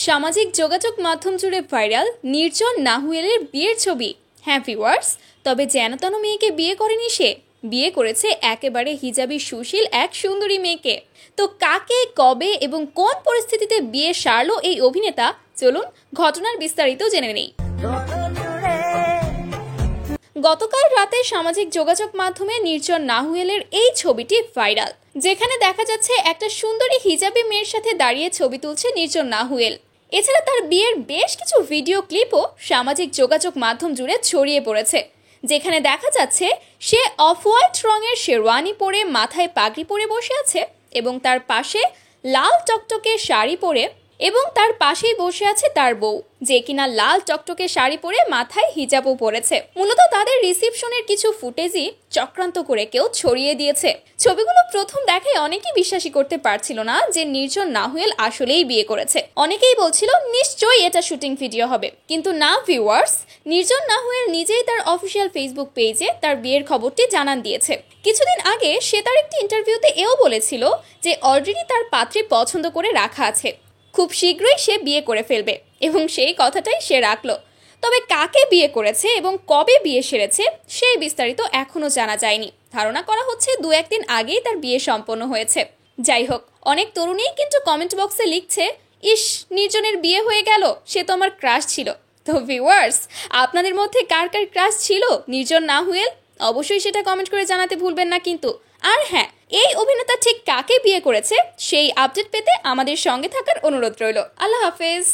সামাজিক যোগাযোগ মাধ্যম জুড়ে ভাইরাল নির্জন নাহুয়েলের বিয়ের ছবি। হ্যাঁ ভিউয়ার্স, তবে যেন তেন মেয়েকে বিয়ে করেনি সে, বিয়ে করেছে একেবারে হিজাবি সুশীল এক সুন্দরী মেয়েকে। তো কাকে, কবে এবং কোন পরিস্থিতিতে বিয়ে সারলো এই অভিনেতা, চলুন ঘটনার বিস্তারিত জেনে নেই। গতকাল রাতে সামাজিক যোগাযোগ মাধ্যমে নির্জন নাহুয়েলের এই ছবিটি ভাইরাল, যেখানে দেখা যাচ্ছে একটা সুন্দরী হিজাবি মেয়ের সাথে দাঁড়িয়ে ছবি তুলছে নির্জন নাহুয়েল। এছাড়া তার বিয়ের বেশ কিছু ভিডিও ক্লিপও সামাজিক যোগাযোগ মাধ্যম জুড়ে ছড়িয়ে পড়েছে, যেখানে দেখা যাচ্ছে সে অফ হোয়াইট রঙের শেরওয়ানি পরে মাথায় পাগড়ি পরে বসে আছে এবং তার পাশে লাল টকটকে শাড়ি পরে, এবং তার পাশেই বসে আছে তার বউ, যে কিনা লাল টকটকে শাড়ি পরে মাথায় হিজাবও পরেছে। মূলত তাদের রিসেপশনের কিছু ফুটেজই চক্রান্ত করে কেউ ছড়িয়ে দিয়েছে। ছবিগুলো প্রথম দেখায় অনেকেই বিশ্বাসই করতে পারছিল না যে নির্জন নাহুয়েল আসলেই বিয়ে করেছে। অনেকেই বলছিল নিশ্চয়ই এটা শুটিং ভিডিও হবে, কিন্তু না ভিউয়ার্স, নির্জন নাহুয়েল নিজেই তার অফিসিয়াল ফেসবুক পেজে তার বিয়ের খবরটি জানান দিয়েছে। কিছুদিন আগে সে তার একটি ইন্টারভিউতে এও বলেছিল যে অলরেডি তার পাত্রী পছন্দ করে রাখা আছে, খুব শীঘ্রই সে বিয়ে করে ফেলবে, এবং সেই কথাটাই সে রাখলো। তবে কাকে বিয়ে করেছে এবং কবে বিয়ে সেরেছে সেই বিস্তারিত এখনো জানা যায়নি। ধারণা করা হচ্ছে 2-1 দিন আগেই তার বিয়ে সম্পন্ন হয়েছে। যাই হোক, অনেক তরুণীই কিন্তু কমেন্ট বক্সে লিখছে, ইস নির্জনের বিয়ে হয়ে গেল, সে তো আমার ক্রাশ ছিল। তো ভিউয়ার্স, আপনাদের মধ্যে কার কার ক্রাশ ছিল নির্জন নাহুয়েল, অবশ্যই সেটা কমেন্ট করে জানাতে ভুলবেন না কিন্তু। আর হ্যাঁ, এই অভিনেতা ঠিক কাকে বিয়ে করেছে সেই আপডেট পেতে আমাদের সঙ্গে থাকার অনুরোধ রইল। আল্লাহ হাফেজ।